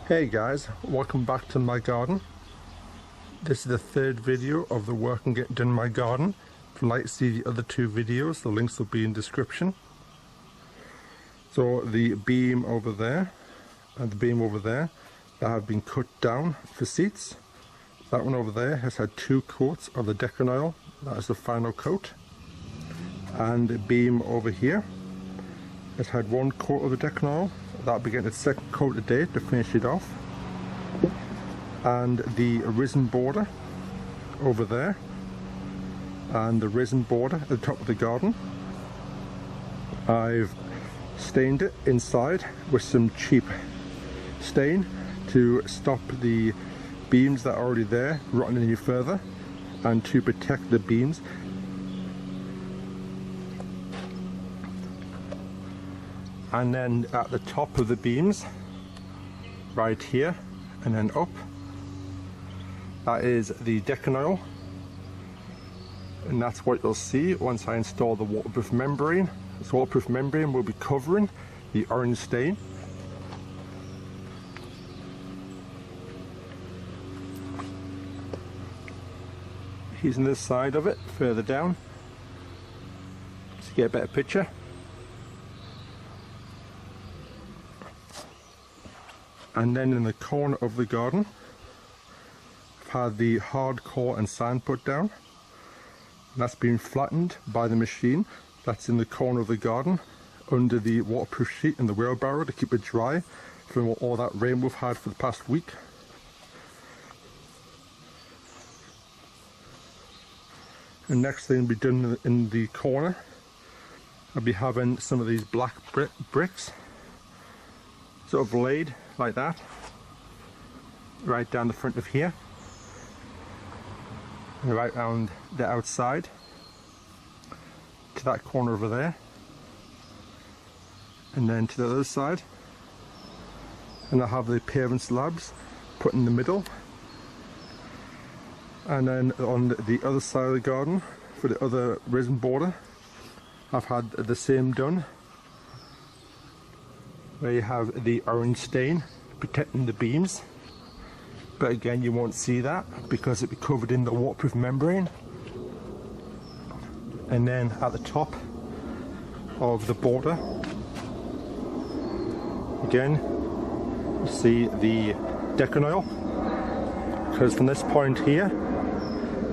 Hey guys, welcome back to my garden. This is the third video of the work I'm getting done in my garden. If you'd like to see the other two videos, the links will be in description. So the beam over there and the beam over there that have been cut down for seats. That one over there has had 2 coats of the Decanoil. That is the final coat. And the beam over here has had 1 coat of the Decanoil. That'll be getting its 2nd coat today to finish it off. And the resin border over there, and the resin border at the top of the garden, I've stained it inside with some cheap stain to stop the beams that are already there rotting any further and to protect the beams. And then at the top of the beams, right here and then up, that is the Decanoil, and that's what you'll see once I install the waterproof membrane. This waterproof membrane will be covering the orange stain. Using this side of it further down to get a better picture. And then in the corner of the garden, I've had the hardcore and sand put down. That's been flattened by the machine. That's in the corner of the garden under the waterproof sheet in the wheelbarrow to keep it dry from all that rain we've had for the past week. The next thing will be done in the corner, I'll be having some of these black bricks sort of laid like that, right down the front of here, and right around the outside to that corner over there, and then to the other side. And I'll have the paving slabs put in the middle, and then on the other side of the garden for the other resin border, I've had the same done, where you have the orange stain protecting the beams, but again you won't see that because it'll be covered in the waterproof membrane. And then at the top of the border, again you see the Decanoil, because from this point here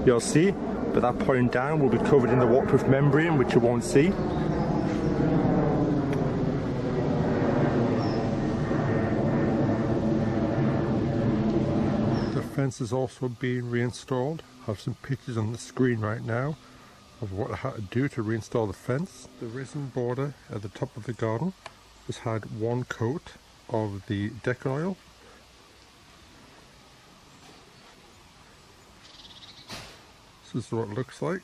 you'll see, but that point down will be covered in the waterproof membrane, which you won't see. The fence is also being reinstalled. I have some pictures on the screen right now of what I had to do to reinstall the fence. The resin border at the top of the garden has had 1 coat of the Decanoil. This is what it looks like.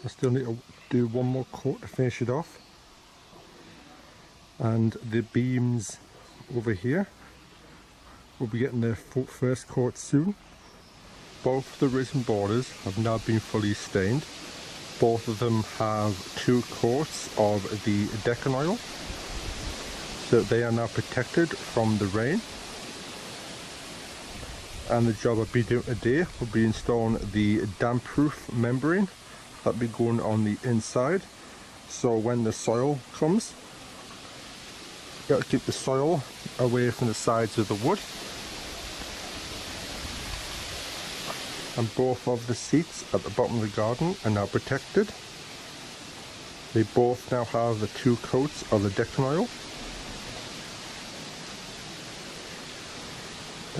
I still need to do 1 more coat to finish it off. And the beams over here will be getting their first coat soon. Both the resin borders have now been fully stained. Both of them have 2 coats of the Decanoil, so they are now protected from the rain. And the job I'll be doing today will be installing the damp-proof membrane that'll be going on the inside, so when the soil comes, you got to keep the soil away from the sides of the wood. And both of the seats at the bottom of the garden are now protected. They both now have the 2 coats of the Decanoil.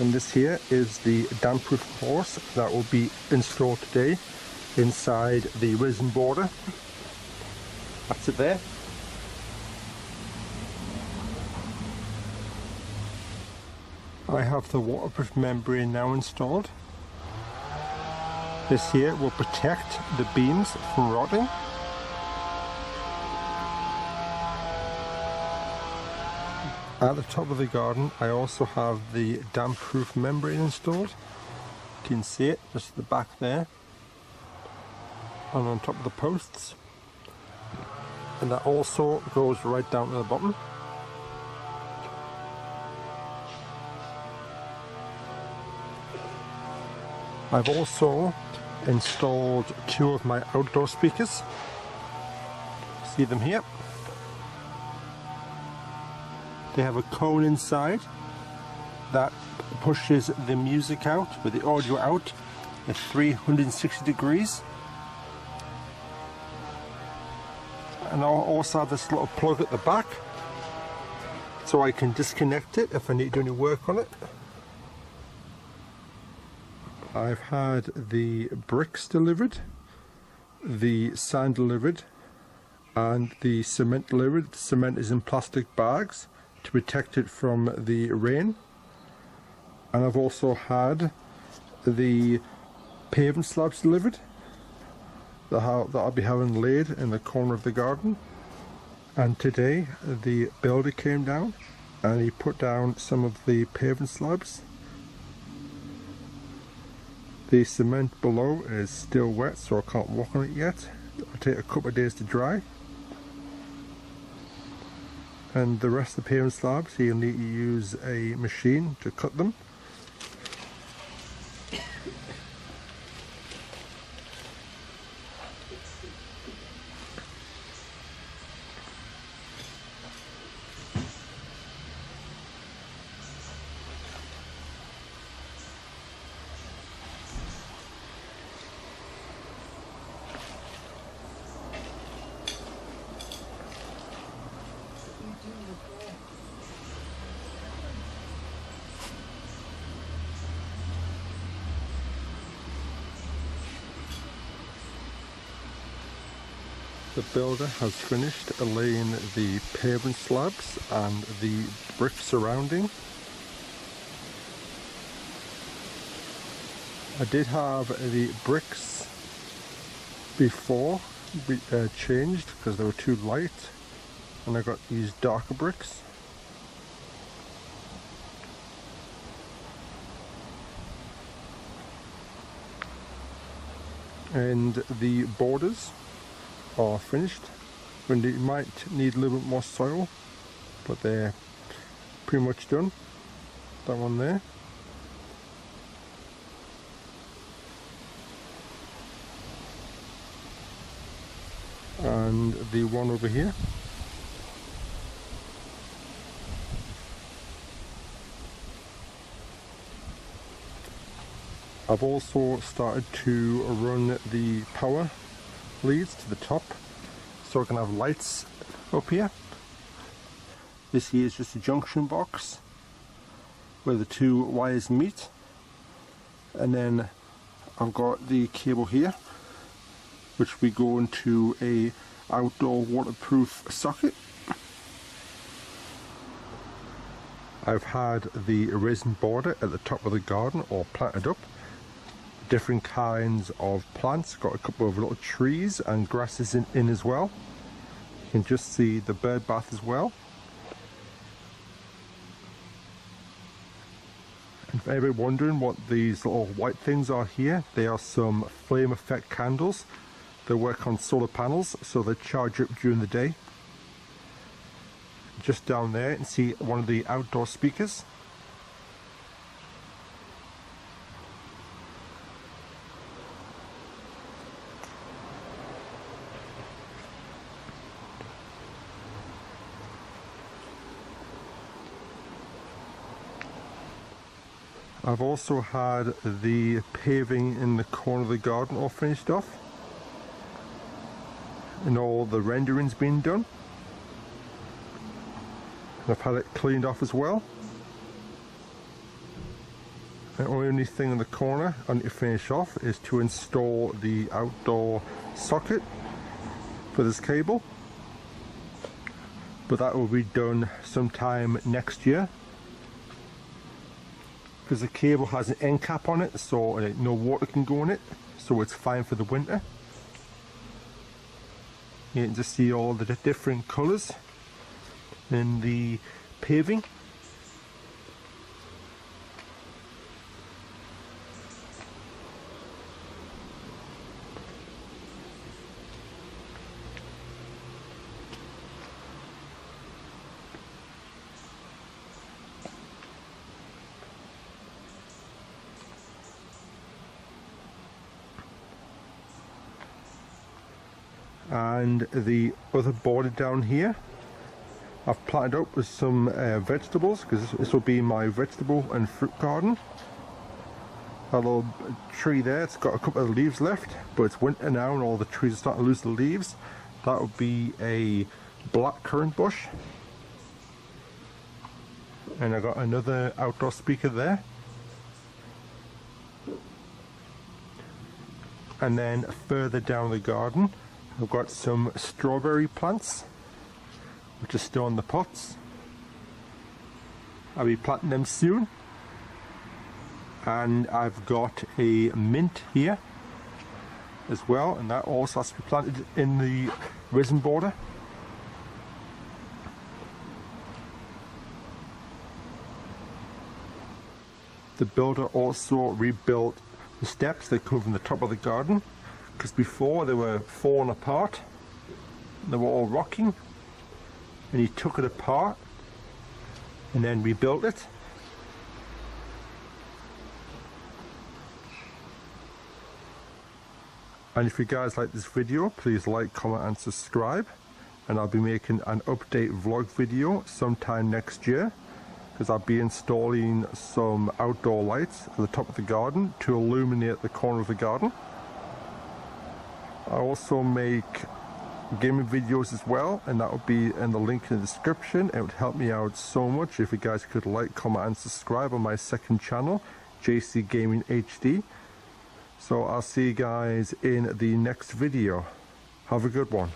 And this here is the damp-proof course that will be installed today inside the resin border. That's it there. I have the waterproof membrane now installed. This here will protect the beams from rotting. At the top of the garden I also have the damp-proof membrane installed. You can see it just at the back there and on top of the posts. and that also goes right down to the bottom. I've also installed 2 of my outdoor speakers. See them here? They have a cone inside that pushes the music out with the audio out at 360 degrees. And I'll also have this little plug at the back so I can disconnect it if I need to do any work on it. I've had the bricks delivered, the sand delivered, and the cement delivered. The cement is in plastic bags to protect it from the rain. And I've also had the paving slabs delivered that I'll be having laid in the corner of the garden. And today the builder came down and he put down some of the paving slabs. The cement below is still wet, so I can't walk on it yet. It'll take a couple of days to dry. And the rest of the paving slabs, you'll need to use a machine to cut them. The builder has finished laying the pavement slabs and the brick surrounding. I did have the bricks before changed because they were too light, and I got these darker bricks. And the borders are finished. When they might need a little bit more soil, but they're pretty much done. That one there. And the one over here. I've also started to run the power leads to the top so I can have lights up here. This here is just a junction box where the 2 wires meet, and then I've got the cable here which we go into a outdoor waterproof socket. I've had the resin border at the top of the garden all planted up. Different kinds of plants, got a couple of little trees and grasses in as well. You can just see the bird bath as well. And for everybody wondering what these little white things are here, they are some flame effect candles. They work on solar panels, so they charge up during the day. Just down there you can see one of the outdoor speakers. I've also had the paving in the corner of the garden all finished off, and all the renderings been done. And I've had it cleaned off as well. The only thing in the corner I need to finish off is to install the outdoor socket for this cable, but that will be done sometime next year, because the cable has an end cap on it, so no water can go in it, so it's fine for the winter. You can just see all the different colours in the paving. And the other border down here I've planted up with some vegetables, because this will be my vegetable and fruit garden. That little tree there, it's got a couple of leaves left, but it's winter now and all the trees are starting to lose the leaves. That would be a black currant bush. And I got another outdoor speaker there. And then further down the garden, I've got some strawberry plants, which are still in the pots. I'll be planting them soon. And I've got a mint here as well, and that also has to be planted in the resin border. The builder also rebuilt the steps that come from the top of the garden, because before they were falling apart, they were all rocking, and he took it apart and then rebuilt it. And if you guys like this video, please like, comment and subscribe, and I'll be making an update vlog video sometime next year, because I'll be installing some outdoor lights at the top of the garden to illuminate the corner of the garden. I also make gaming videos as well, and that will be in the link in the description. It would help me out so much if you guys could like, comment and subscribe on my second channel, JC Gaming HD. So I'll see you guys in the next video. Have a good one.